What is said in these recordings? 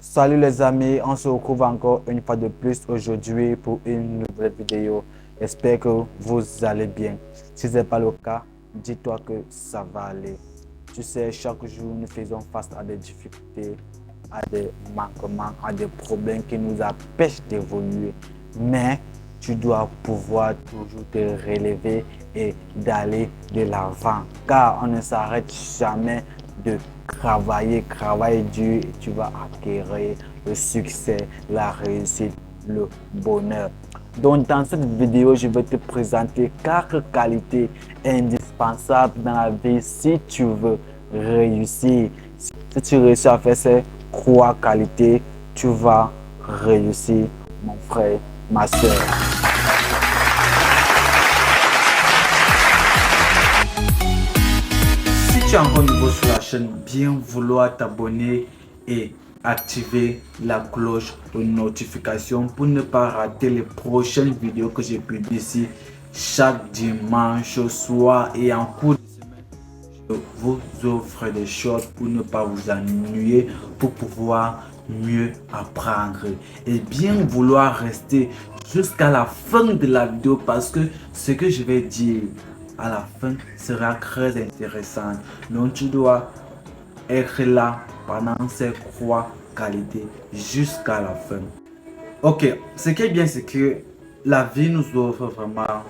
Salut les amis, on se retrouve encore une fois de plus aujourd'hui pour une nouvelle vidéo. J'espère que vous allez bien. Si ce n'est pas le cas, dis-toi que ça va aller. Tu sais, chaque jour, nous faisons face à des difficultés, à des manquements, à des problèmes qui nous empêchent d'évoluer. Mais tu dois pouvoir toujours te relever et d'aller de l'avant. Car on ne s'arrête jamais de travailler dur et tu vas acquérir le succès, la réussite, le bonheur. Donc dans cette vidéo, je vais te présenter 4 qualités indispensables dans la vie si tu veux réussir. Si tu réussis à faire ces 3 qualités, tu vas réussir, mon frère, ma soeur. Si tu es encore nouveau sur la chaîne, bien vouloir t'abonner et activer la cloche de notification pour ne pas rater les prochaines vidéos que je publie ici chaque dimanche soir. Et en cours de semaine, je vous offre des choses pour ne pas vous ennuyer, pour pouvoir mieux apprendre et bien vouloir rester jusqu'à la fin de la vidéo parce que ce que je vais dire à la fin sera très intéressant. Donc tu dois être là pendant ces 3 qualités jusqu'à la fin. Ok, ce qui est bien, c'est que la vie nous offre vraiment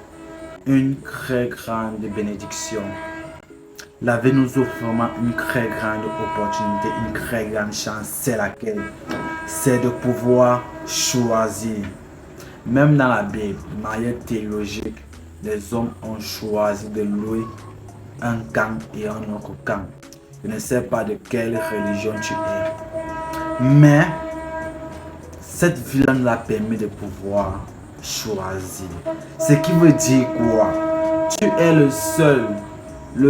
une très grande bénédiction. La vie nous offre vraiment une très grande opportunité, une très grande chance. C'est laquelle? C'est de pouvoir choisir. Même dans la Bible, de manière théologique, les hommes ont choisi de louer un camp et un autre camp. Je ne sais pas de quelle religion tu es. Mais cette vie-là nous a permis de pouvoir choisir. Ce qui veut dire quoi? Tu es le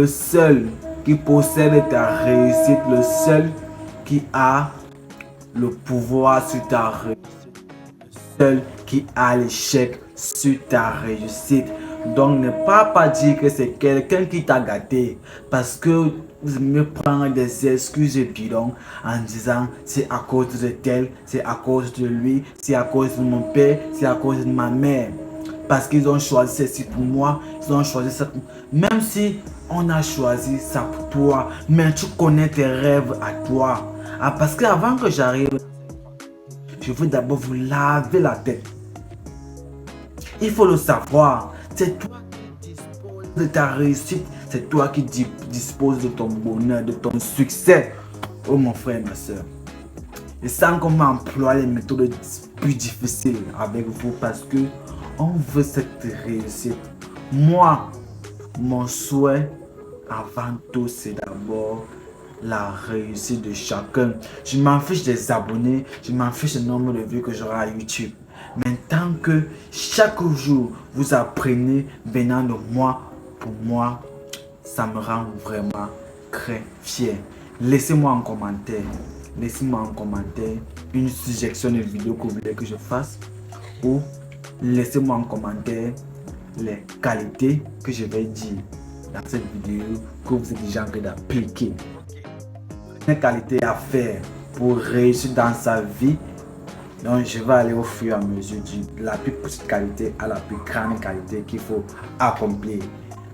seul qui possède ta réussite, le seul qui a le pouvoir sur ta réussite, le seul qui a l'échec sur ta réussite. Donc ne pas dire que c'est quelqu'un qui t'a gâté parce que vous me prendre des excuses bidons en disant c'est à cause de tel, c'est à cause de lui, c'est à cause de mon père, c'est à cause de ma mère. Parce qu'ils ont choisi ceci pour moi, ils ont choisi ça pour... Même si on a choisi ça pour toi, mais tu connais tes rêves à toi. Ah, parce qu'avant que j'arrive, je veux d'abord vous laver la tête. Il faut le savoir. C'est toi qui disposes de ta réussite. C'est toi qui disposes de ton bonheur, de ton succès. Oh mon frère, ma soeur. Et sans qu'on m'emploie les méthodes plus difficiles avec vous parce que on veut cette réussite. Moi, mon souhait avant tout, c'est d'abord la réussite de chacun. Je m'en fiche des abonnés, je m'en fiche du nombre de vues que j'aurai à YouTube. Mais tant que chaque jour vous apprenez venant de moi, pour moi, ça me rend vraiment très fier. Laissez-moi en commentaire une suggestion de vidéo que vous voulez que je fasse ou laissez-moi en commentaire les qualités que je vais dire dans cette vidéo que vous êtes déjà en train d'appliquer. Une qualité à faire pour réussir dans sa vie. Donc je vais aller au fur et à mesure de la plus petite qualité à la plus grande qualité qu'il faut accomplir.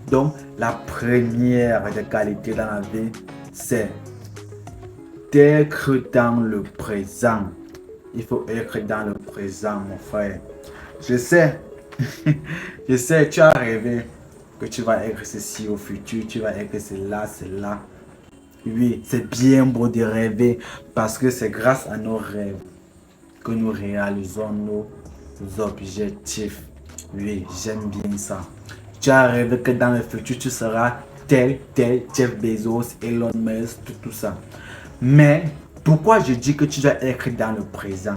Donc la première des qualités dans la vie, c'est d'être dans le présent. Il faut être dans le présent, mon frère. Je sais, je sais, tu as rêvé que tu vas être ceci au futur, tu vas être cela, cela. Oui, c'est bien beau de rêver parce que c'est grâce à nos rêves que nous réalisons nos objectifs. Oui, j'aime bien ça. Tu as rêvé que dans le futur, tu seras tel, Jeff Bezos, Elon Musk, tout ça. Mais pourquoi je dis que tu dois être dans le présent?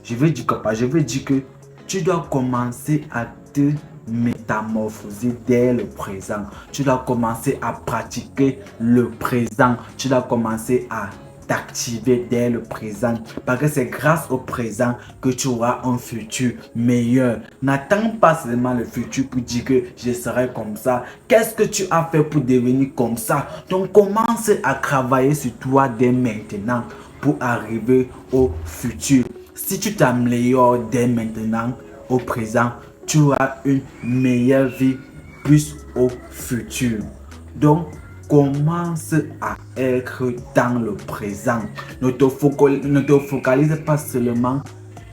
Je veux dire quoi? Je veux dire que tu dois commencer à te métamorphoser dès le présent. Tu dois commencer à pratiquer le présent. Tu dois commencer à t'activer dès le présent. Parce que c'est grâce au présent que tu auras un futur meilleur. N'attends pas seulement le futur pour dire que je serai comme ça. Qu'est-ce que tu as fait pour devenir comme ça? Donc commence à travailler sur toi dès maintenant. pour arriver au futur. Si tu t'améliores dès maintenant, au présent, tu auras une meilleure vie plus au futur. Donc, commence à être dans le présent. Ne te focalise pas seulement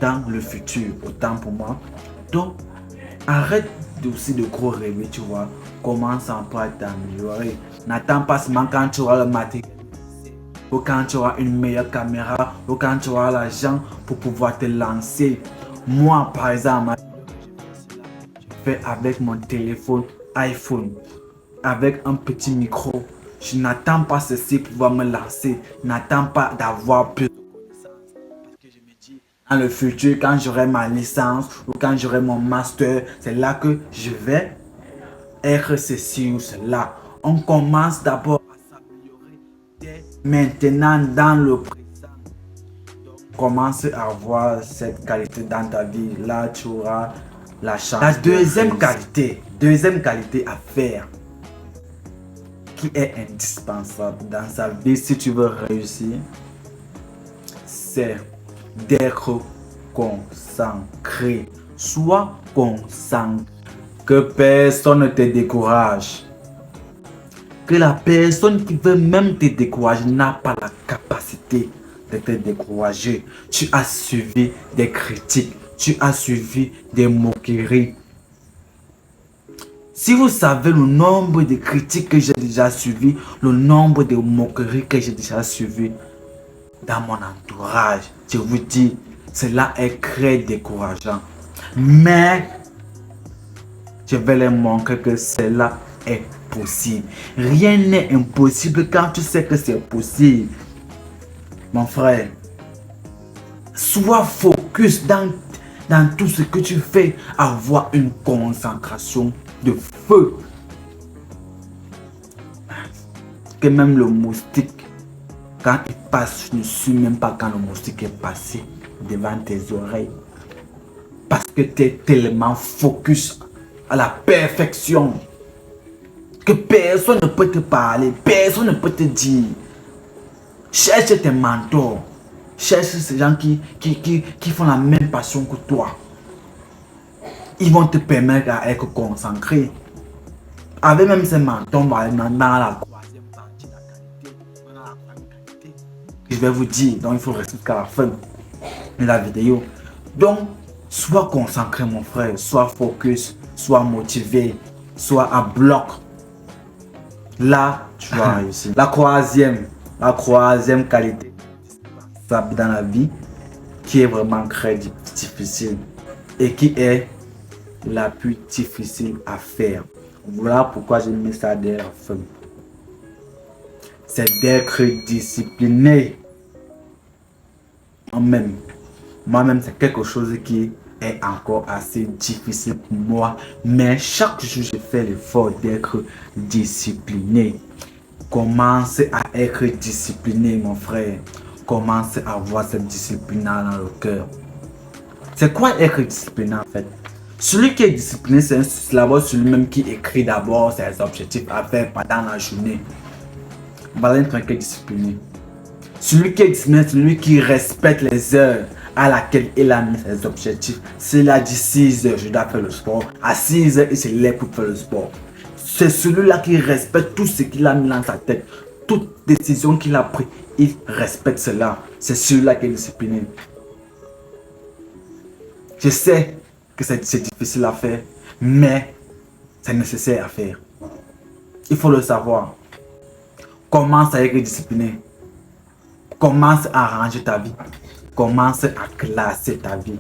dans le futur, autant pour moi. Donc, arrête aussi de gros rêver, tu vois. Commence un peu à t'améliorer. N'attends pas seulement quand tu auras le matériel, ou quand tu auras une meilleure caméra, ou quand tu auras l'argent pour pouvoir te lancer. Moi, par exemple, je fais avec mon téléphone iPhone, avec un petit micro. Je n'attends pas ceci pour pouvoir me lancer. Je n'attends pas d'avoir plus de connaissances. Parce que je me dis, dans le futur, quand j'aurai ma licence ou quand j'aurai mon master, c'est là que je vais être ceci ou cela. On commence d'abord à s'améliorer dès maintenant dans le présent. Donc, commence à avoir cette qualité dans ta vie. Là, tu auras la chance. La deuxième qualité à faire, qui est indispensable dans sa vie si tu veux réussir, c'est d'être concentré. Sois concentré. Que personne ne te décourage. Que la personne qui veut même te décourager n'a pas la capacité de te décourager. Tu as suivi des critiques. Tu as suivi des moqueries. Si vous savez le nombre de critiques que j'ai déjà suivies, le nombre de moqueries que j'ai déjà suivies dans mon entourage, je vous dis, cela est très décourageant. Mais je vais leur montrer que cela est possible. Rien n'est impossible quand tu sais que c'est possible. Mon frère, sois focus dans tout ce que tu fais. Avoir une concentration de feu. Que même le moustique, quand il passe, je ne suis même pas quand le moustique est passé devant tes oreilles. Parce que tu es tellement focus à la perfection que personne ne peut te parler, personne ne peut te dire. Cherche tes mentors, cherche ces gens qui font la même passion que toi. Ils vont te permettre à être concentré. Avec même ces mentors, dans la troisième partie de la qualité, dans la qualité, je vais vous dire, donc il faut rester jusqu'à la fin de la vidéo. Donc, sois concentré mon frère, sois focus, sois motivé, sois à bloc. Là, tu vas réussir. La troisième qualité dans la vie qui est vraiment très difficile et qui est la plus difficile à faire. Voilà pourquoi j'ai mis ça dès la fin. C'est d'être discipliné. Moi-même, c'est quelque chose qui est encore assez difficile pour moi. Mais chaque jour, je fais l'effort d'être discipliné. Commence à être discipliné, mon frère. Commence à avoir cette discipline dans le cœur. C'est quoi être discipliné en fait? Celui qui est discipliné, c'est d'abord celui-même qui écrit d'abord ses objectifs à faire pendant la journée. Voilà un truc qui est discipliné. Celui qui est discipliné, c'est celui qui respecte les heures à laquelle il a mis ses objectifs. S'il a dit 6 heures, je dois faire le sport. À 6 heures, il se lève pour faire le sport. C'est celui-là qui respecte tout ce qu'il a mis dans sa tête. Toute décision qu'il a prise, il respecte cela. C'est celui-là qui est discipliné. Je sais que c'est difficile à faire, mais c'est nécessaire à faire. Il faut le savoir. Commence à être discipliné. Commence à arranger ta vie. Commence à classer ta vie.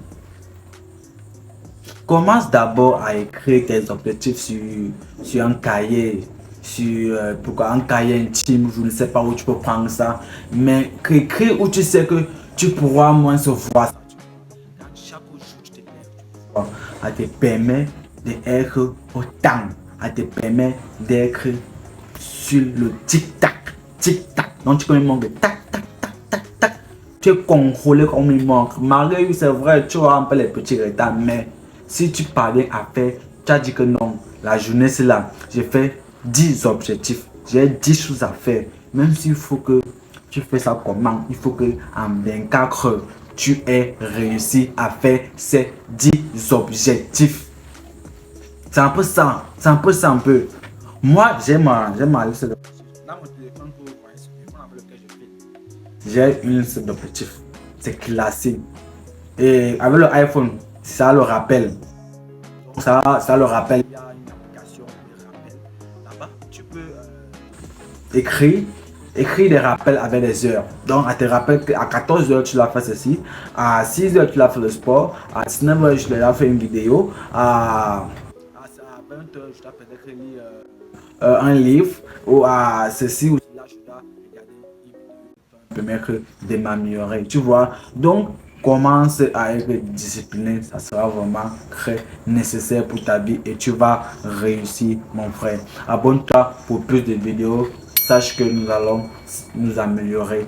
Commence d'abord à écrire tes objectifs sur un cahier. Pourquoi un cahier intime, je ne sais pas où tu peux prendre ça. Mais écris où tu sais que tu pourras moins se voir. Chaque jour, tu te lèves. Ça te permet d'être au temps. Ça te permet d'être sur le tic-tac. Tic-tac. Donc tu connais le monde de tac. Tu es contrôlé comme il manque. Malgré c'est vrai, tu as un peu les petits retards, mais si tu parviens à faire, tu as dit que non, la journée c'est là. J'ai fait 10 objectifs, j'ai 10 choses à faire. Même s'il faut que tu fais ça comment? Il faut que en 24 heures, tu aies réussi à faire ces 10 objectifs. C'est un peu ça. C'est un peu ça un peu. Moi, j'ai ma liste d'objectifs. Dans mon téléphone, pour voir ce avec lequel je fais. J'ai une liste d'objectifs. C'est classé. Et avec le iPhone, ça le rappelle. Ça le rappelle. Il y a une application de rappel. Là-bas, tu peux écrire des rappels avec des heures. Donc, elle te rappelle qu'à 14 heures, tu l'as fait ceci. À 6 heures, tu l'as fait le sport. À 19 heures, tu l'as fait une vidéo. À 20 heures, je dois peut-être lire un livre. Ou à ceci ou cela, je dois regarder une vidéo qui va me permettre de m'améliorer. Tu vois? Donc, commence à être discipliné. Ça sera vraiment très nécessaire pour ta vie et tu vas réussir, mon frère. Abonne-toi pour plus de vidéos. Sache que nous allons nous améliorer